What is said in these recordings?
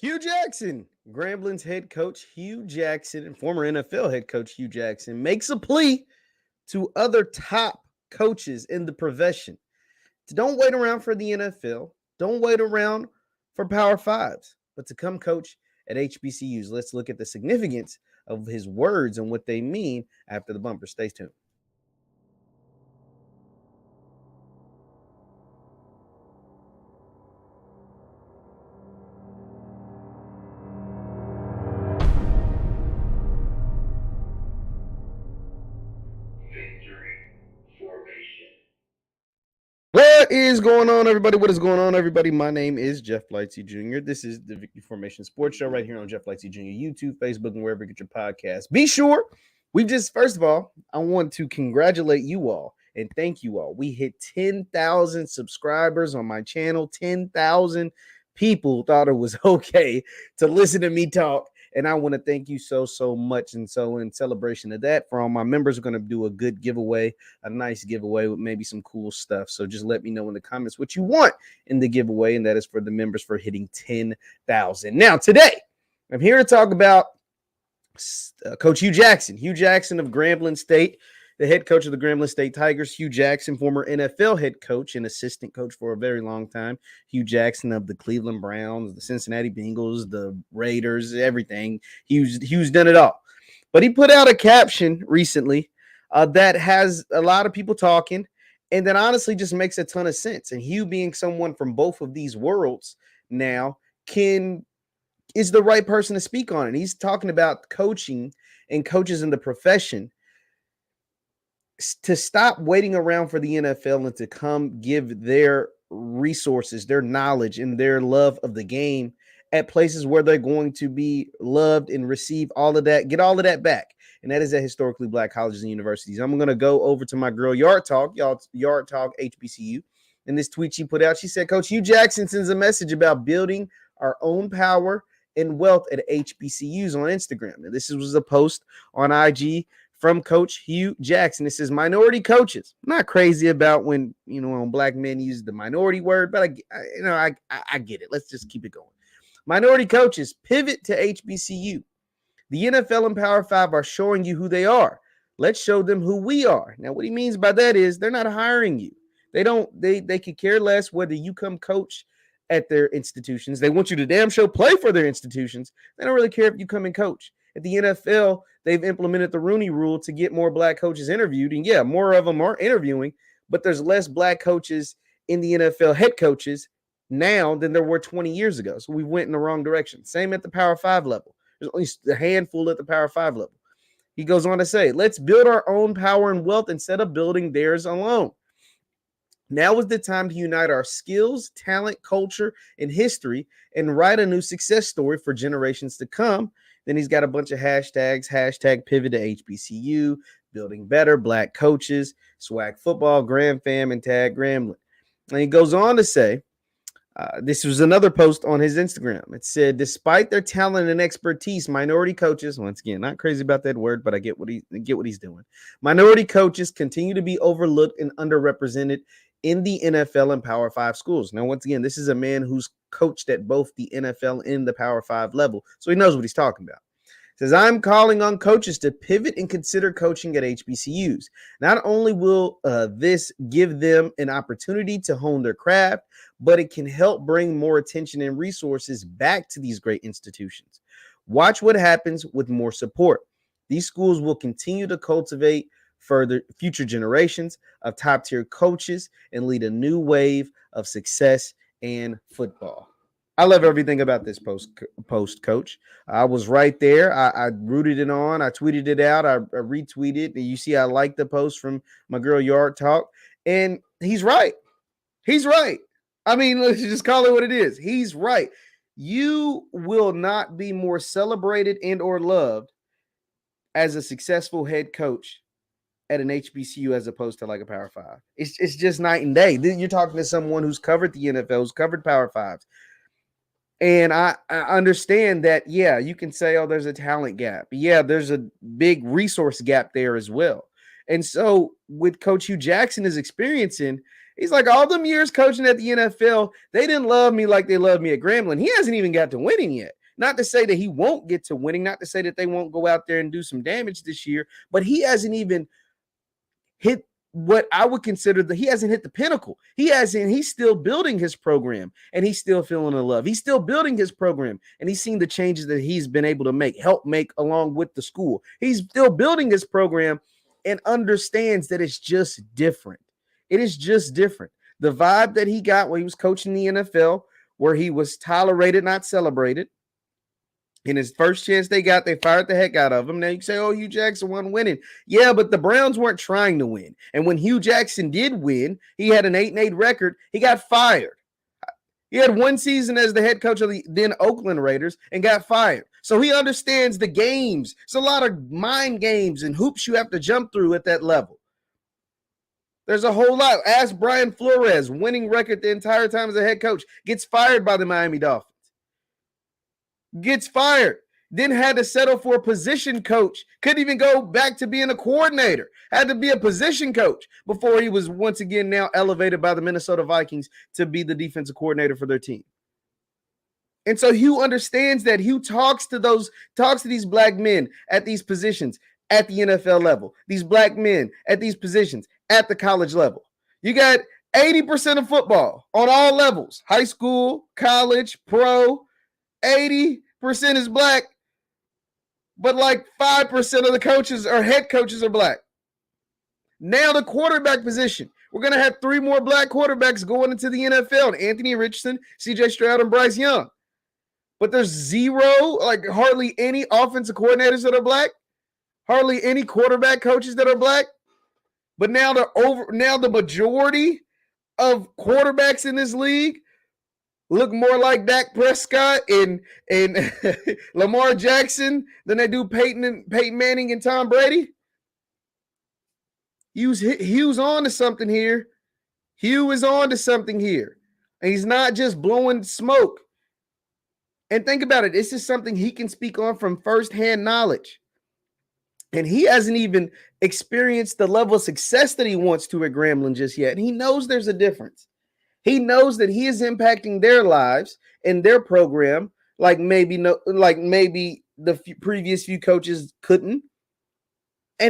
Hue Jackson, Grambling's head coach Hue Jackson and former NFL head coach Hue Jackson makes a plea to other top coaches in the profession to don't wait around for the NFL, don't wait around for Power Fives, but to come coach at HBCUs. Let's look at the significance of his words and what they mean after the bumper. Stay tuned. What is going on, everybody? What is going on, everybody? My name is JeffLightsyJr. This is the Victory Formation Sports Show right here on JeffLightsYJr, YouTube, Facebook, and wherever you get your podcasts. Be sure, first of all, I want to congratulate you all and thank you all. We hit 10,000 subscribers on my channel. 10,000 people thought it was okay to listen to me talk. And I want to thank you so much. And so in celebration of that, for all my members, we're going to do a good giveaway, a nice giveaway with maybe some cool stuff. So just let me know in the comments what you want in the giveaway. And that is for the members for hitting 10,000. Now, today, I'm here to talk about Coach Hue Jackson. Hue Jackson of Grambling State, the head coach of the Grambling State Tigers. Hue Jackson, former NFL head coach and assistant coach for a very long time. Hue Jackson of the Cleveland Browns, the Cincinnati Bengals, the Raiders, everything. Hue's done it all. But he put out a caption recently that has a lot of people talking, and that honestly just makes a ton of sense. And Hue, being someone from both of these worlds now, is the right person to speak on it. He's talking about coaching and coaches in the profession to stop waiting around for the NFL and to come give their resources, their knowledge, and their love of the game at places where they're going to be loved and receive all of that, get all of that back. And that is at historically Black colleges and universities. I'm going to go over to my girl Yard Talk HBCU. In this tweet she put out, she said, Coach Hue Jackson sends a message about building our own power and wealth at HBCUs on Instagram. Now, this was a post on IG from Coach Hue Jackson. It says, minority coaches. I'm not crazy about when Black men use the minority word, but I get it. Let's just keep it going. Minority coaches pivot to HBCU. The NFL and Power 5 are showing you who they are. Let's show them who we are. Now, what he means by that is they're not hiring you. They could care less whether you come coach at their institutions. They want you to damn show play for their institutions. They don't really care if you come and coach. At the NFL, they've implemented the Rooney Rule to get more Black coaches interviewed. And yeah, more of them are interviewing, but there's less Black coaches in the NFL, head coaches, now than there were 20 years ago. So we went in the wrong direction. Same at the Power 5 level. There's only a handful at the Power 5 level. He goes on to say, let's build our own power and wealth instead of building theirs alone. Now is the time to unite our skills, talent, culture, and history and write a new success story for generations to come. Then he's got a bunch of hashtags, hashtag pivot to HBCU, building better, Black coaches, SWAC football, Gram fam, and tag Grambling. And he goes on to say, this was another post on his Instagram. It said, despite their talent and expertise, minority coaches, once again, not crazy about that word, but I get what he's doing. Minority coaches continue to be overlooked and underrepresented in the NFL and Power 5 schools. Now, once again, this is a man who's coached at both the NFL and the Power 5 level, so he knows what he's talking about. He says, I'm calling on coaches to pivot and consider coaching at HBCUs. Not only will this give them an opportunity to hone their craft, but it can help bring more attention and resources back to these great institutions. Watch what happens with more support. These schools will continue to cultivate further future generations of top-tier coaches and lead a new wave of success in football. I love everything about this post, Coach. I was right there. I rooted it on. I tweeted it out. I retweeted. You see, I liked the post from my girl Yard Talk. And he's right. He's right. I mean, let's just call it what it is. He's right. You will not be more celebrated and or loved as a successful head coach at an HBCU as opposed to like a Power 5. It's just night and day. You're talking to someone who's covered the NFL, who's covered Power 5s. And I understand that, yeah, you can say, oh, there's a talent gap. Yeah, there's a big resource gap there as well. And so what Coach Hue Jackson is experiencing He's like, all them years coaching at the NFL, they didn't love me like they love me at Grambling. He hasn't even got to winning yet. Not to say that he won't get to winning, not to say that they won't go out there and do some damage this year, but he hasn't even hit what I would consider he hasn't hit the pinnacle. He's still building his program, and he's still feeling the love. He's still building his program, and he's seen the changes that he's been able to help make along with the school. He's still building his program and understands that it's just different. It is just different. The vibe that he got when he was coaching the NFL, where he was tolerated, not celebrated. In his first chance they got, they fired the heck out of him. Now you can say, oh, Hue Jackson won winning. Yeah, but the Browns weren't trying to win. And when Hue Jackson did win, he had an 8-8 record. He got fired. He had one season as the head coach of the then Oakland Raiders and got fired. So he understands the games. It's a lot of mind games and hoops you have to jump through at that level. There's a whole lot. Ask Brian Flores, winning record the entire time as a head coach, gets fired by the Miami Dolphins. Gets fired, then had to settle for a position coach. Couldn't even go back to being a coordinator. Had to be a position coach before he was once again now elevated by the Minnesota Vikings to be the defensive coordinator for their team. And so Hue understands that. Hue talks to these black men at these positions at the NFL level, these black men at these positions at the college level. You got 80% of football on all levels, high school, college, pro. 80% is black, but like 5% of the coaches or head coaches are black. Now the quarterback position. We're going to have 3 more black quarterbacks going into the NFL. Anthony Richardson, CJ Stroud, and Bryce Young. But there's hardly any offensive coordinators that are black. Hardly any quarterback coaches that are black. But now the majority of quarterbacks in this league look more like Dak Prescott and Lamar Jackson than they do Peyton Manning and Tom Brady. Hue's on to something here. Hue is on to something here. And he's not just blowing smoke. And think about it. This is something he can speak on from firsthand knowledge. And he hasn't even experienced the level of success that he wants to at Grambling just yet. And he knows there's a difference. He knows that he is impacting their lives and their program like maybe the previous few coaches couldn't.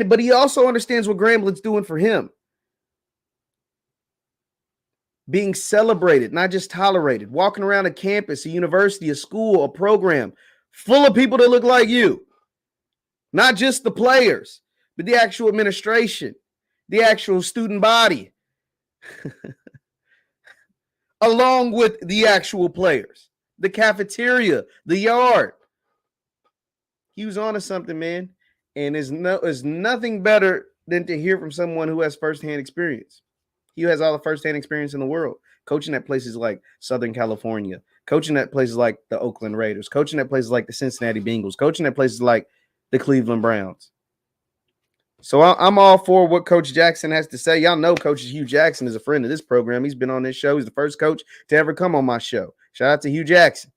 But he also understands what Grambling's doing for him. Being celebrated, not just tolerated. Walking around a campus, a university, a school, a program full of people that look like you. Not just the players, but the actual administration, the actual student body. Along with the actual players, the cafeteria, the yard. He was on to something, man. And there's nothing better than to hear from someone who has firsthand experience. He has all the firsthand experience in the world. Coaching at places like Southern California, coaching at places like the Oakland Raiders, coaching at places like the Cincinnati Bengals, coaching at places like the Cleveland Browns. So I'm all for what Coach Jackson has to say. Y'all know Coach Hue Jackson is a friend of this program. He's been on this show. He's the first coach to ever come on my show. Shout out to Hue Jackson.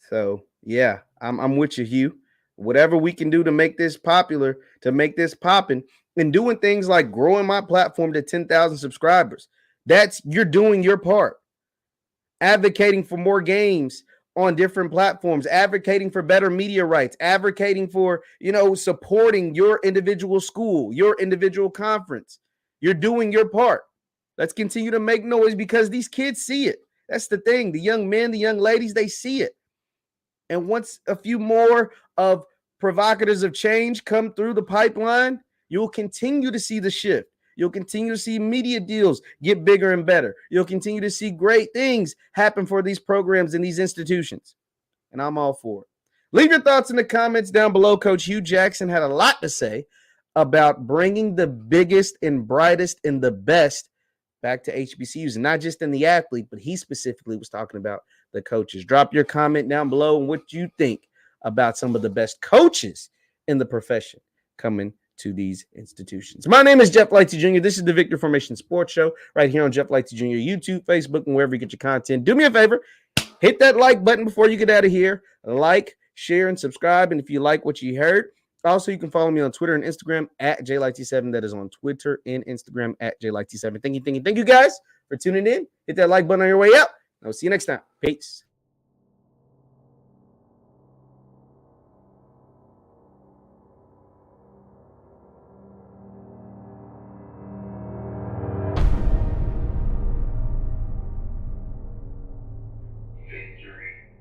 So, yeah, I'm with you, Hue. Whatever we can do to make this popular, to make this popping, and doing things like growing my platform to 10,000 subscribers. You're doing your part. Advocating for more games on different platforms, advocating for better media rights, advocating for, supporting your individual school, your individual conference. You're doing your part. Let's continue to make noise because these kids see it. That's the thing. The young men, the young ladies, they see it. And once a few more of provocateurs of change come through the pipeline, you'll continue to see the shift. You'll continue to see media deals get bigger and better. You'll continue to see great things happen for these programs and these institutions. And I'm all for it. Leave your thoughts in the comments down below. Coach Hue Jackson had a lot to say about bringing the biggest and brightest and the best back to HBCUs, and not just in the athlete, but he specifically was talking about the coaches. Drop your comment down below on what you think about some of the best coaches in the profession coming to these institutions. My name is JeffLightsyJr. This is the Victory Formation Sports Show right here on JeffLightsyJr. YouTube, Facebook, and wherever you get your content. Do me a favor, hit that like button before you get out of here. Like, share, and subscribe. And if you like what you heard, Also, you can follow me on Twitter and Instagram at JLightsy7. That is on Twitter and Instagram at JLightsy7. Thank you, guys, for tuning in. Hit that like button on your way out. I'll see you next time. Peace.